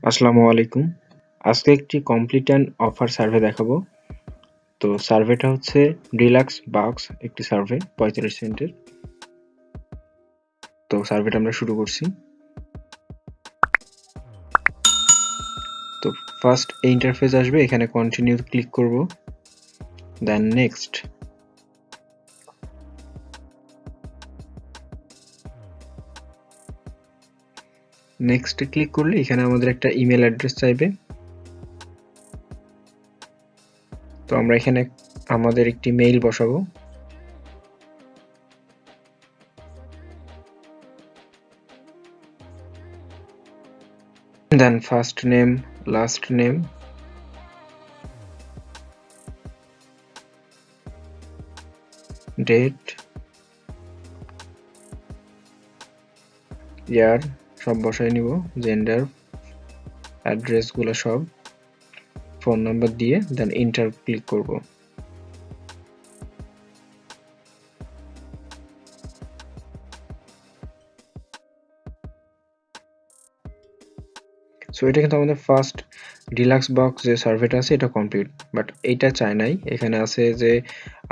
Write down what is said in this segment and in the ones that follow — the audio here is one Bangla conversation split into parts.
আসসালামু আলাইকুম। আজকে একটি কমপ্লিট অ্যান্ড অফার সার্ভে দেখাবো। তো সার্ভেটা হচ্ছে ডিলাক্স বাক্স একটি সার্ভে 45 সেন্টের। তো সার্ভেটা আমরা শুরু করছি। তো ফার্স্ট এই ইন্টারফেস আসবে, এখানে কন্টিনিউ ক্লিক করব, দেন নেক্সট। নেক্সট ক্লিক করলে এখানে আমাদের একটা ইমেল অ্যাড্রেস চাইবে। তো আমরা এখানে আমাদের একটি মেইল বসাবো। Then first name, last name, date, year সব বসাই নিব, জেন্ডার, অ্যাড্রেসগুলো সব, ফোন নাম্বার দিয়ে দেন এন্টার ক্লিক করব। সো এটা কিন্তু আমাদের ফার্স্ট ডিলাক্স বক্স যে সার্ভেটা আছে এটা কমপ্লিট, বাট এইটা চাই নাই। এখানে আছে যে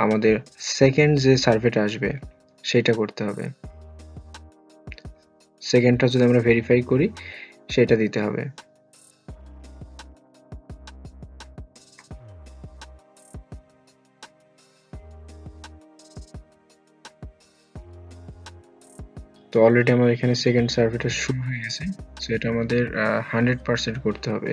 আমাদের সেকেন্ড যে সার্ভেটা আসবে সেটা করতে হবে। সেকেন্ডটা যদি আমরা ভেরিফাই করি সেটা দিতে হবে। তো অলরেডি আমার এখানে সেকেন্ড সার্ভেটা শুরু হয়ে গেছে। সো এটা আমাদের 100% করতে হবে।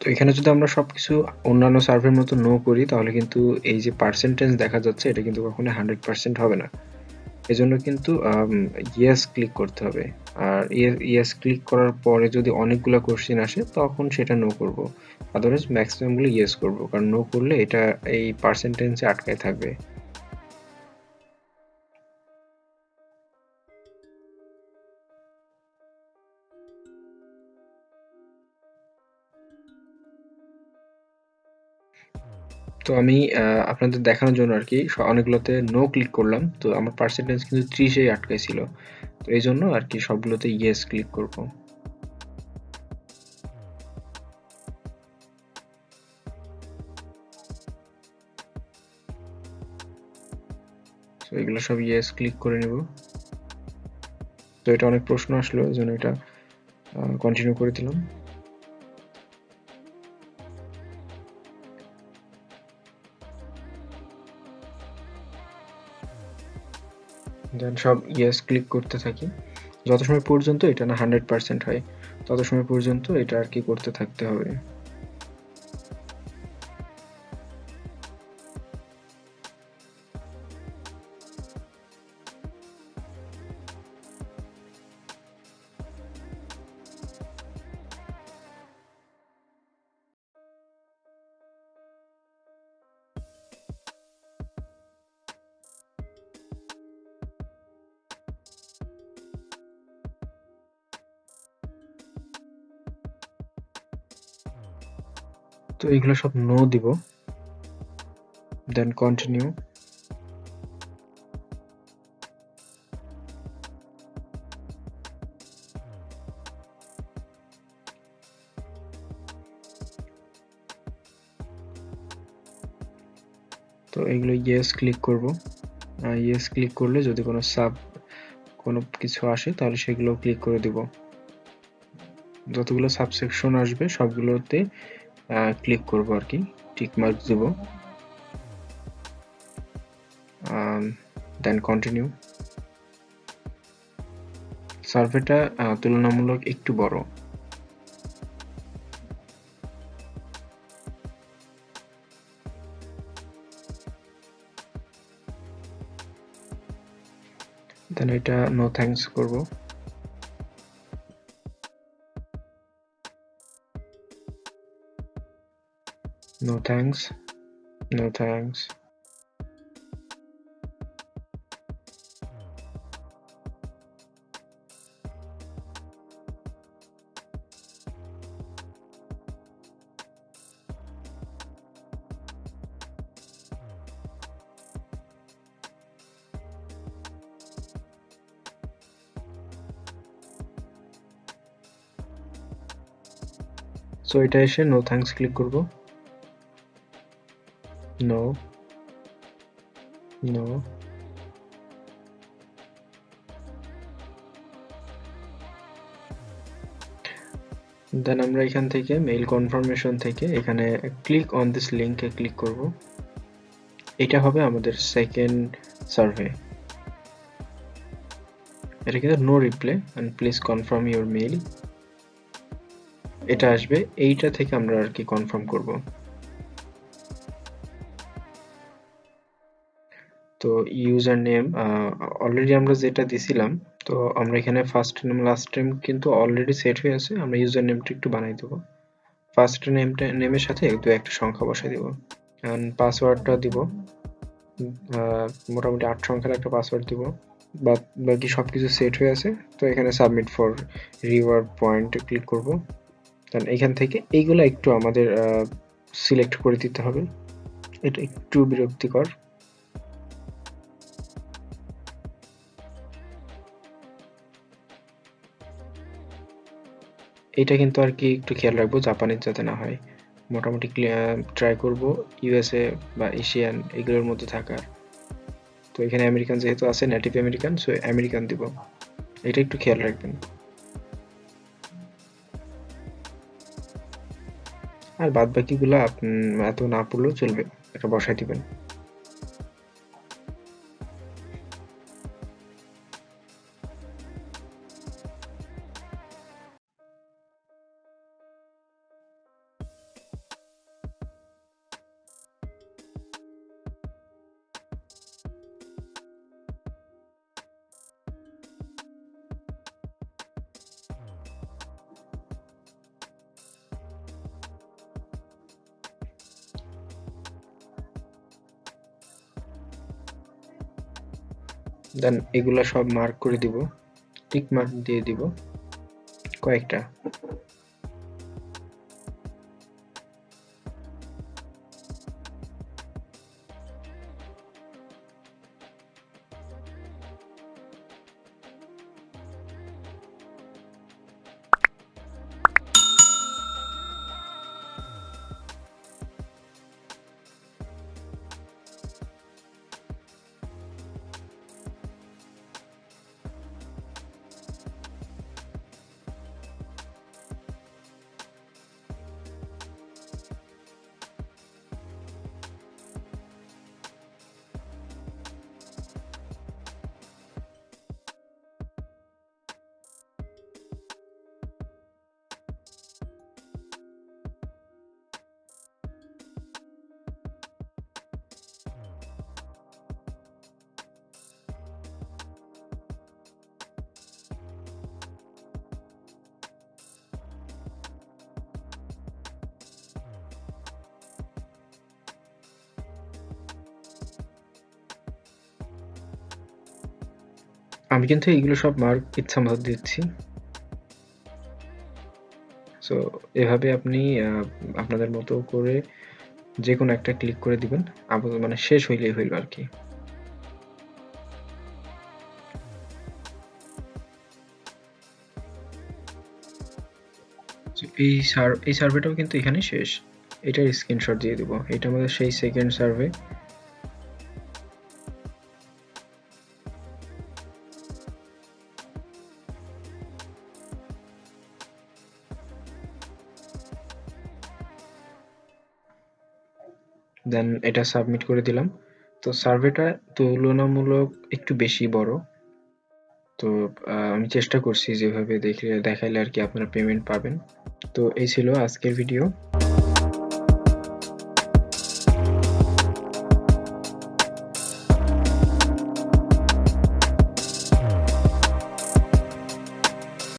তো এখানে যদি আমরা সবকিছু অন্যান্য সার্ভের মতো নো করি তাহলে কিন্তু এই যে পার্সেন্টেজ দেখা যাচ্ছে এটা কিন্তু কখনো 100% হবে না। এজন্য কিন্তু ইয়েস ক্লিক করতে হবে। আর ইয়েস ক্লিক করার পরে যদি অনেকগুলো কোশ্চেন আসে তখন সেটা নো করব। আদারওয়াইজ ম্যাক্সিমামগুলো ইয়েস করব, কারণ নো করলে এটা এই পার্সেন্টেজে আটকায় থাকবে। তো আমি আপনাদের দেখানোর জন্য আর কি অনেকগুলোতে নো ক্লিক করলাম, তো আমার পার্সেন্টেজ কিন্তু 30-এই আটকাইছিল। তো এই জন্য আর কি সবগুলোতে ইয়েস ক্লিক করব। তো এগুলো সব ইয়েস ক্লিক করে নেব। তো এটা অনেক প্রশ্ন আসলো, এই জন্য এটা কন্টিনিউ করে দিলাম। দেন সব ইয়েস ক্লিক করতে থাকি যত সময় পর্যন্ত এটা না 100% হয়, তত সময় পর্যন্ত এটা আর কি করতে থাকতে হবে। তো এগুলো সব নো দিব, দেন কন্টিনিউ। তো এগুলো ইয়েস ক্লিক করব। ইয়েস ক্লিক করলে যদি কোনো কিছু আসে তাহলে সেগুলো ক্লিক করে দিব। যতগুলো সাবসেকশন আসবে সবগুলোতে ক্লিক করব আর কি, টিক মার্ক দিব, দেন কন্টিনিউ। সার্ভেটা তুলনামূলক একটু বড়। দেন এটা নো থ্যাঙ্কস করব। No thanks, no thanks. So এটা এসে নো থ্যাঙ্কস ক্লিক করব, নো নো। দেন আমরা এখান থেকে মেইল কনফার্মেশন থেকে এখানে ক্লিক অন দিস লিঙ্কে ক্লিক করব। এটা হবে আমাদের সেকেন্ড সার্ভে। এটা কিন্তু no reply and please confirm your mail, এটা আসবে। এইটা থেকে আমরা আর কি কনফার্ম করব। তো ইউজার নেম অলরেডি আমরা যেটা দিছিলাম, তো আমরা এখানে ফার্স্ট নেম লাস্ট নেম কিন্তু অলরেডি সেট হয়ে আছে। আমরা ইউজার নেমটা একটু বানাই দেবো। ফার্স্ট নেমের সাথে একটা সংখ্যা বসাই দেবো, অ্যান্ড পাসওয়ার্ডটা দিব মোটামুটি 8 সংখ্যার একটা পাসওয়ার্ড দিব। বাকি সব কিছু সেট হয়ে আছে। তো এখানে সাবমিট ফর রিওয়ার্ড পয়েন্টে ক্লিক করব। দেন এখান থেকে এইগুলো একটু আমাদের সিলেক্ট করে দিতে হবে। এটা একটু বিরক্তিকর। এটা কিন্তু আর কি একটু খেয়াল রাখবো জাপানিজ যাতে না হয়। মোটামুটি ট্রাই করব ইউএসএ বা এশিয়ান এগুলোর মধ্যে থাকার। তো এখানে আমেরিকান যেহেতু আছে, নেটিভ আমেরিকান, সো আমেরিকান দিব। এটা একটু খেয়াল রাখবেন। আর বাদ বাকিগুলো এত না পড়লেও চলবে, এটা বসাই দিবেন। দেন এগুলা সব মার্ক করে দিব, টিক মার্ক দিয়ে দিব কয়েকটা। আমি কিন্তু এগুলো সব মার্ক ইচ্ছা মতো দিচ্ছি। সো এভাবে আপনি আপনাদের মতো করে যে কোনো একটা ক্লিক করে দিবেন, আপাতত মানে শেষ হইলেই হইল আর কি। এই সার্ভেটাও কিন্তু এখানে শেষ। এটার স্ক্রিনশট দিয়ে দিব। এটা আমাদের সেই সেকেন্ড সার্ভে। দেন এটা সাবমিট করে দিলাম। তো সার্ভেটা তুলনামূলক একটু বেশি বড়। তো আমি চেষ্টা করছি যেভাবে দেখাইলে আর কি আপনারা পেমেন্ট পাবেন। তো এই ছিল আজকের ভিডিও।